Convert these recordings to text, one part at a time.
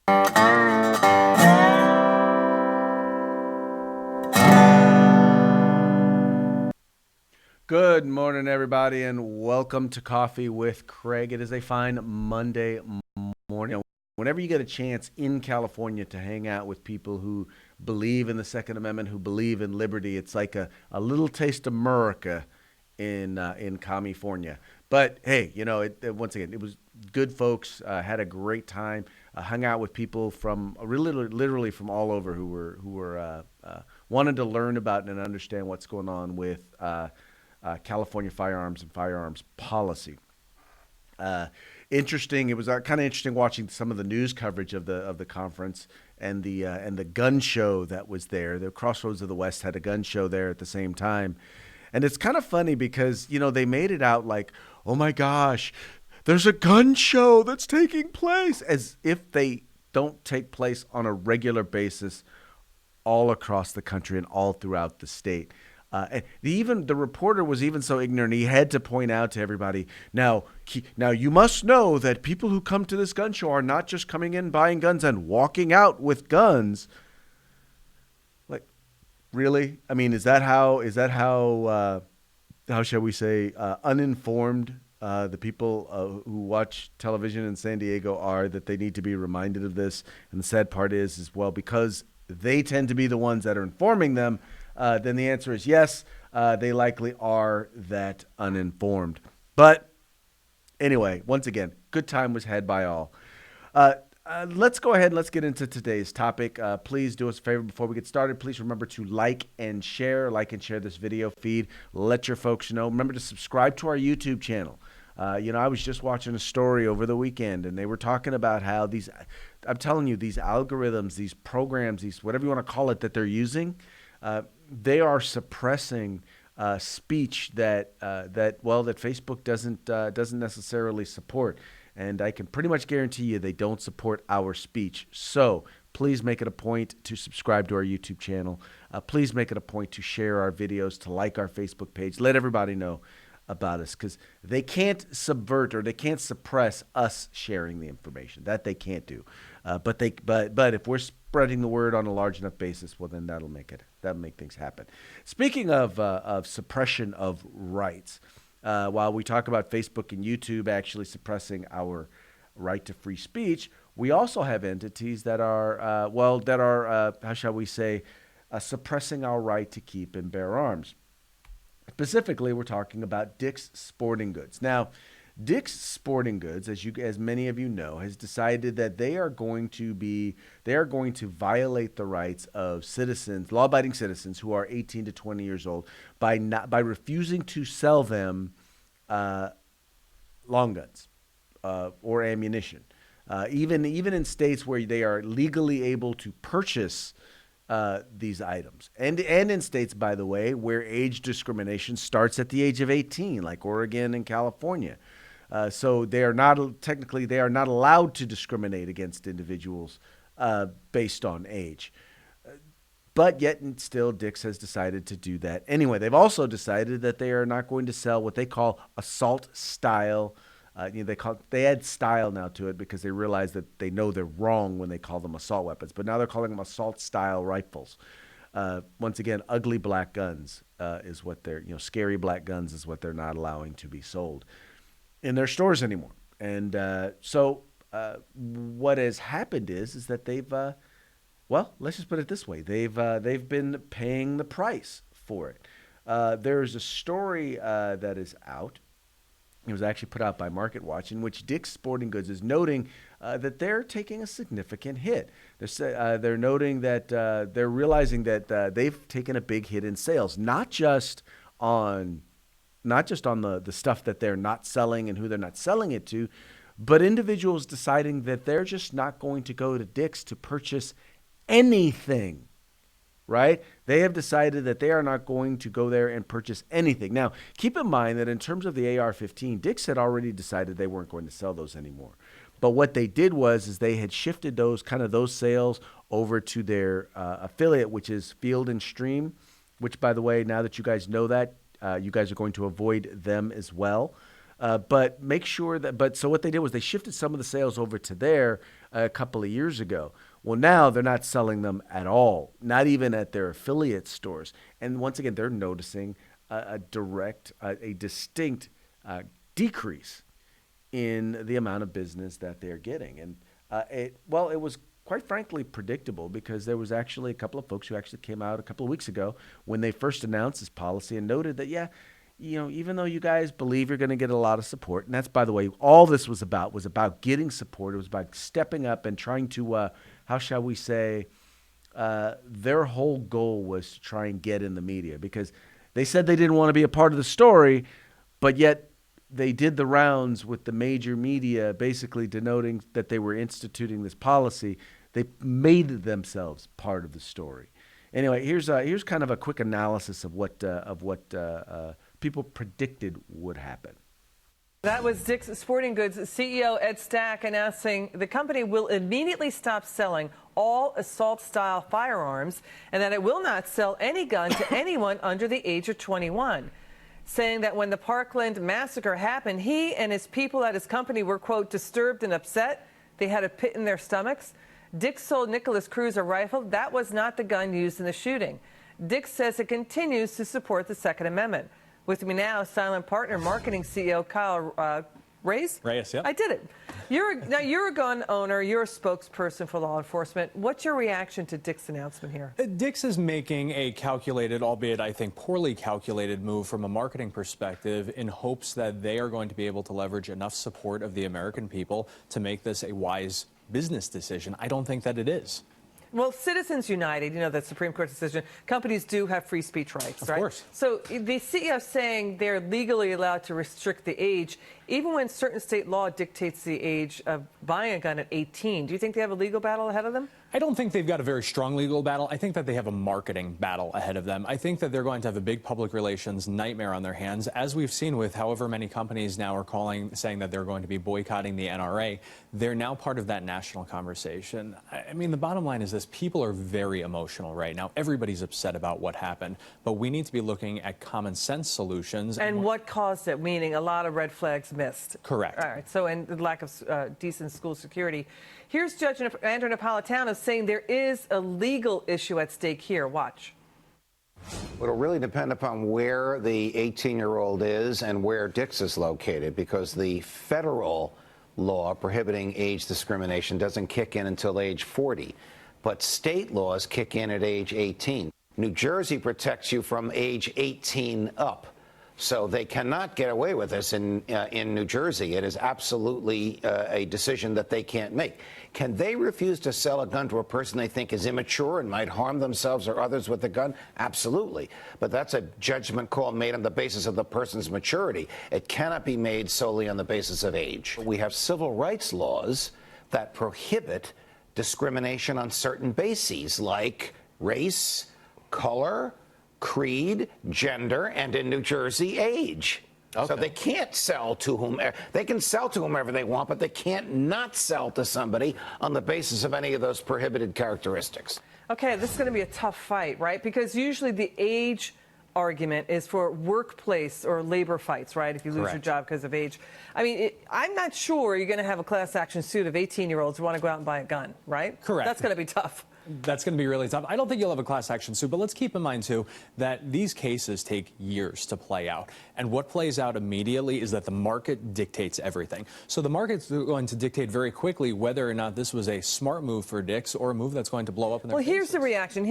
Good morning, everybody, and welcome to Coffee with Craig. It is a fine Monday morning. Whenever you get a chance in California to hang out with people who believe in the Second Amendment, who believe in liberty, it's like a little taste of America in California. But hey, once again, it was good folks. Had a great time. Hung out with people from really, literally from all over who were wanted to learn about and understand what's going on with California firearms and firearms policy. Uh, Interesting. It was kind of interesting watching some of the news coverage of the conference and the gun show that was there. The Crossroads of the West had a gun show there at the same time, and it's kind of funny because they made it out like, oh my gosh, there's a gun show that's taking place, as if they don't take place on a regular basis all across the country and all throughout the state. Even the reporter was even so ignorant. He had to point out to everybody. Now you must know that people who come to this gun show are not just coming in buying guns and walking out with guns. Like, really? I mean, is that how shall we say uninformed the people who watch television in San Diego are, that they need to be reminded of this? And the sad part is well, because they tend to be the ones that are informing them, then the answer is yes. They likely are that uninformed. But anyway, once again, good time was had by all. Let's go ahead and let's get into today's topic. Please do us a favor before we get started. Please remember to like and share. Like and share this video feed. Let your folks know. Remember to subscribe to our YouTube channel. I was just watching a story over the weekend, and they were talking about how I'm telling you, these algorithms, these programs, these whatever you want to call it that they're using, they are suppressing speech that Facebook doesn't necessarily support, and I can pretty much guarantee you they don't support our speech. So please make it a point to subscribe to our YouTube channel. Please make it a point to share our videos, to like our Facebook page. Let everybody know about us, because they can't subvert or they can't suppress us sharing the information. That they can't do. But if we're spreading the word on a large enough basis, well, then that'll make things happen. Speaking of suppression of rights, while we talk about Facebook and YouTube actually suppressing our right to free speech, we also have entities that are how shall we say, suppressing our right to keep and bear arms. Specifically, we're talking about Dick's Sporting Goods. Now, Dick's Sporting Goods, as many of you know, has decided that they are going to violate the rights of citizens, law-abiding citizens who are 18 to 20 years old, by refusing to sell them long guns or ammunition. Even in states where they are legally able to purchase these items, and in states, by the way, where age discrimination starts at the age of 18, like Oregon and California. So they are not allowed to discriminate against individuals based on age. But yet and still, Dick's has decided to do that anyway. They've also decided that they are not going to sell what they call assault style. They add style now to it because they realize that they know they're wrong when they call them assault weapons. But now they're calling them assault style rifles. Once again, ugly black guns is what they're, scary black guns is what they're not allowing to be sold in their stores anymore. And so what has happened is that let's just put it this way: they've been paying the price for it. There's a story that is out. It was actually put out by Market Watch, in which Dick's Sporting Goods is noting that they're taking a significant hit. They're noting that they're realizing that they've taken a big hit in sales, not just on the stuff that they're not selling and who they're not selling it to, but individuals deciding that they're just not going to go to Dick's to purchase anything, right? They have decided that they are not going to go there and purchase anything. Now, keep in mind that in terms of the AR-15, Dick's had already decided they weren't going to sell those anymore. But what they did is they had shifted those sales over to their affiliate, which is Field and Stream, which, by the way, now that you guys know that, you guys are going to avoid them as well. But make sure that, but so what they did was they shifted some of the sales over to there a couple of years ago. Well, now they're not selling them at all, not even at their affiliate stores. And once again, they're noticing a distinct decrease in the amount of business that they're getting. And it was quite frankly predictable because there was actually a couple of folks who actually came out a couple of weeks ago when they first announced this policy and noted that, yeah, even though you guys believe you're going to get a lot of support, and that's, by the way, all this was about getting support. It was about stepping up and trying to, how shall we say, their whole goal was to try and get in the media because they said they didn't want to be a part of the story, but yet they did the rounds with the major media basically denoting that they were instituting this policy. They made themselves part of the story. Anyway, here's kind of a quick analysis of what people predicted would happen. That was Dick's Sporting Goods CEO Ed Stack announcing the company will immediately stop selling all assault-style firearms and that it will not sell any gun to anyone under the age of 21, saying that when the Parkland massacre happened, he and his people at his company were, quote, disturbed and upset. They had a pit in their stomachs. Dick sold Nicholas Cruz a rifle. That was not the gun used in the shooting. Dick says it continues to support the Second Amendment. With me now, Silent Partner Marketing CEO Kyle Reyes. Yeah. I did it. You're a gun owner. You're a spokesperson for law enforcement. What's your reaction to Dick's announcement here? Dick's is making a calculated, albeit I think poorly calculated, move from a marketing perspective in hopes that they are going to be able to leverage enough support of the American people to make this a wise business decision. I don't think that it is. Well, Citizens United, that Supreme Court decision, companies do have free speech rights, right? Of course. So the CEO saying they're legally allowed to restrict the age, even when certain state law dictates the age of buying a gun at 18. Do you think they have a legal battle ahead of them? I don't think they've got a very strong legal battle. I think that they have a marketing battle ahead of them. I think that they're going to have a big public relations nightmare on their hands, as we've seen with however many companies now are saying that they're going to be boycotting the NRA. They're now part of that national conversation. I mean, the bottom line is this. People are very emotional right now. Everybody's upset about what happened, but we need to be looking at common sense solutions. And what caused it, meaning a lot of red flags missed. Correct. All right. So, and the lack of decent school security. Here's Judge Andrew Napolitano saying there is a legal issue at stake here. Watch. It'll really depend upon where the 18-year-old is and where Dick's is located, because the federal law prohibiting age discrimination doesn't kick in until age 40, but state laws kick in at age 18. New Jersey protects you from age 18 up. So they cannot get away with this in New Jersey. It is absolutely a decision that they can't make. Can they refuse to sell a gun to a person they think is immature and might harm themselves or others with the gun? Absolutely. But that's a judgment call made on the basis of the person's maturity. It cannot be made solely on the basis of age. We have civil rights laws that prohibit discrimination on certain bases like race, color, creed, gender, and in New Jersey, age. Okay. So they can't sell to whomever. They can sell to whomever they want, but they can't not sell to somebody on the basis of any of those prohibited characteristics. Okay, this is going to be a tough fight, right? Because usually the age argument is for workplace or labor fights, right? If you lose your job because of age. I mean, I'm not sure you're going to have a class action suit of 18-year-olds who want to go out and buy a gun, right? Correct. That's going to be tough. That's going to be really tough. I don't think you'll have a class action suit, but let's keep in mind, too, that these cases take years to play out. And what plays out immediately is that the market dictates everything. So the market's going to dictate very quickly whether or not this was a smart move for Dick's or a move that's going to blow up in their faces. Well, here's the reaction.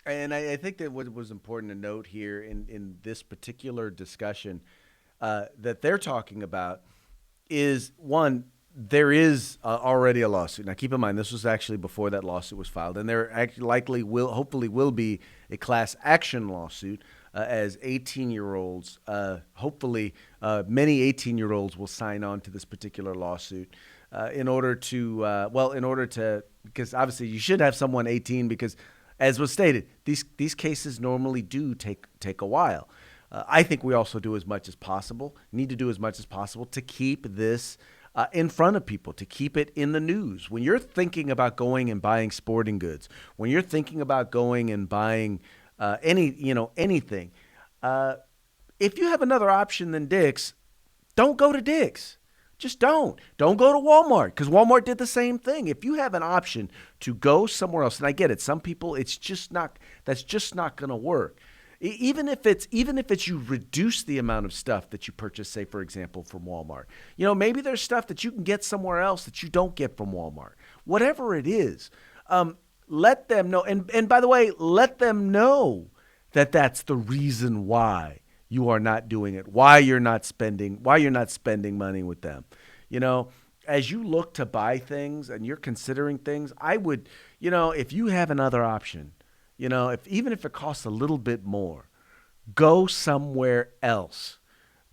And I think that what was important to note here in this particular discussion that they're talking about is, one, there is already a lawsuit. Now, keep in mind, this was actually before that lawsuit was filed, and there hopefully will be a class action lawsuit as 18-year-olds. Hopefully, many 18-year-olds will sign on to this particular lawsuit in order to, because obviously you should have someone 18 because, as was stated, these cases normally do take a while. I think we also need to do as much as possible to keep this in front of people, to keep it in the news. When you're thinking about going and buying sporting goods, when you're thinking about going and buying anything, if you have another option than Dick's, don't go to Dick's. Just don't. Don't go to Walmart, because Walmart did the same thing. If you have an option to go somewhere else, and I get it, some people that's just not going to work. Even if it's you reduce the amount of stuff that you purchase, say for example from Walmart. Maybe there's stuff that you can get somewhere else that you don't get from Walmart. Whatever it is, let them know. And by the way, let them know that that's the reason why you are not doing it, why you're not spending money with them. As you look to buy things and you're considering things, I would, if you have another option, even if it costs a little bit more, go somewhere else,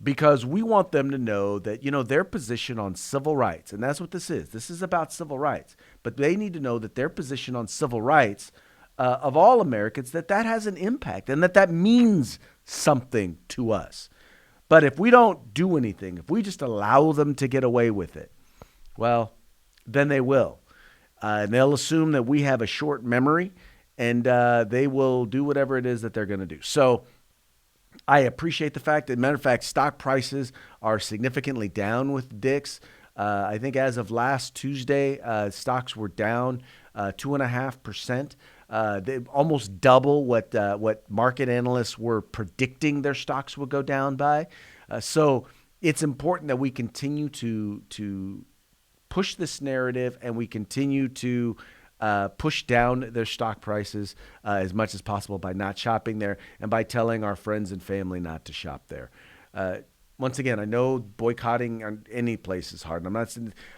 because we want them to know that, their position on civil rights, and that's what this is. This is about civil rights, but they need to know that their position on civil rights of all Americans, that has an impact and that means something to us. But if we don't do anything, if we just allow them to get away with it, well, then they will. And they'll assume that we have a short memory, and they will do whatever it is that they're going to do. So I appreciate the fact that, matter of fact, stock prices are significantly down with Dick's. I think as of last Tuesday, stocks were down 2.5%. They almost double what market analysts were predicting their stocks would go down by. So it's important that we continue to push this narrative, and we continue to push down their stock prices as much as possible by not shopping there and by telling our friends and family not to shop there. Once again, I know boycotting any place is hard. I'm not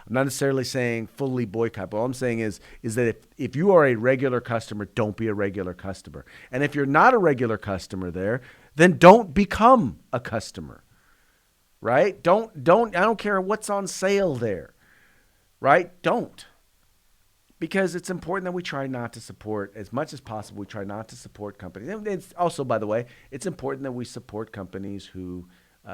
necessarily saying fully boycott, but all I'm saying is that if you are a regular customer, don't be a regular customer. And if you're not a regular customer there, then don't become a customer, right? I don't care what's on sale there, right? Don't. Because it's important that we try not to support, as much as possible, we try not to support companies. And it's also, by the way, it's important that we support companies who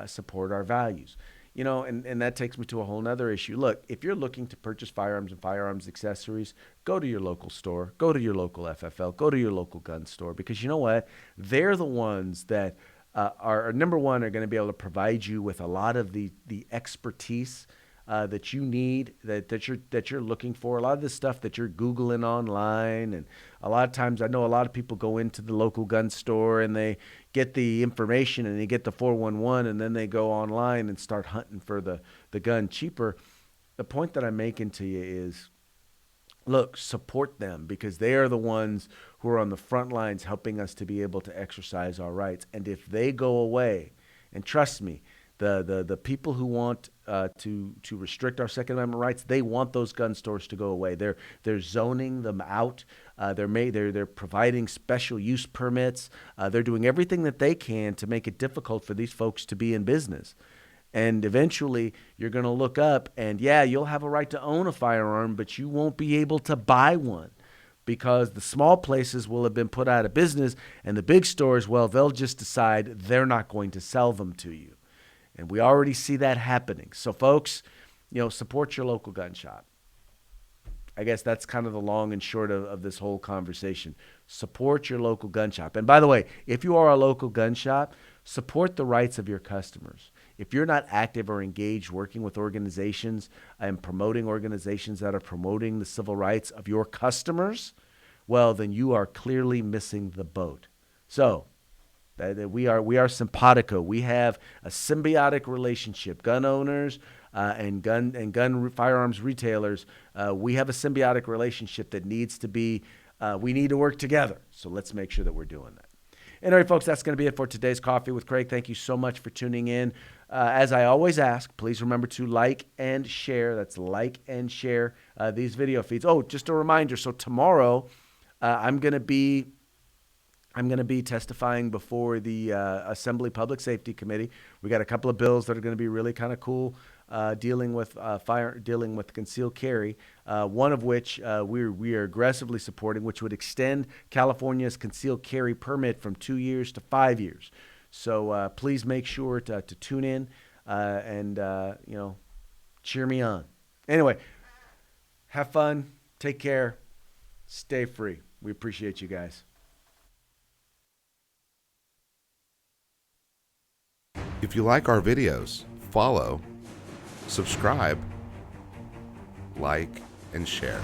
support our values. And that takes me to a whole nother issue. Look, if you're looking to purchase firearms and firearms accessories, go to your local store, go to your local FFL, go to your local gun store, because you know what? They're the ones that are number one, are going to be able to provide you with a lot of the expertise that you need, that you're looking for. A lot of the stuff that you're Googling online, and a lot of times I know a lot of people go into the local gun store and they get the information and they get the 411, and then they go online and start hunting for the gun cheaper. The point that I'm making to you is, look, support them, because they are the ones who are on the front lines helping us to be able to exercise our rights. And if they go away, and trust me, the people who want to restrict our Second Amendment rights, they want those gun stores to go away. They're zoning them out. They're providing special use permits. They're doing everything that they can to make it difficult for these folks to be in business. And eventually, you're going to look up, and yeah, you'll have a right to own a firearm, but you won't be able to buy one, because the small places will have been put out of business, and the big stores, well, they'll just decide they're not going to sell them to you. And we already see that happening. So, folks, support your local gun shop. I guess that's kind of the long and short of this whole conversation. Support your local gun shop. And by the way, if you are a local gun shop, support the rights of your customers. If you're not active or engaged working with organizations and promoting organizations that are promoting the civil rights of your customers, well, then you are clearly missing the boat. So, we are simpatico. We have a symbiotic relationship. Gun owners and gun firearms retailers, we have a symbiotic relationship that needs to be. We need to work together. So let's make sure that we're doing that. Anyway, folks, that's going to be it for today's Coffee with Craig. Thank you so much for tuning in. As I always ask, please remember to like and share. That's like and share these video feeds. Oh, just a reminder. So tomorrow, I'm going to be testifying before the Assembly Public Safety Committee. We got a couple of bills that are going to be really kind of cool, dealing with concealed carry. One of which we are aggressively supporting, which would extend California's concealed carry permit from 2 years to 5 years. So please make sure to tune in and cheer me on. Anyway, have fun, take care, stay free. We appreciate you guys. If you like our videos, follow, subscribe, like, and share.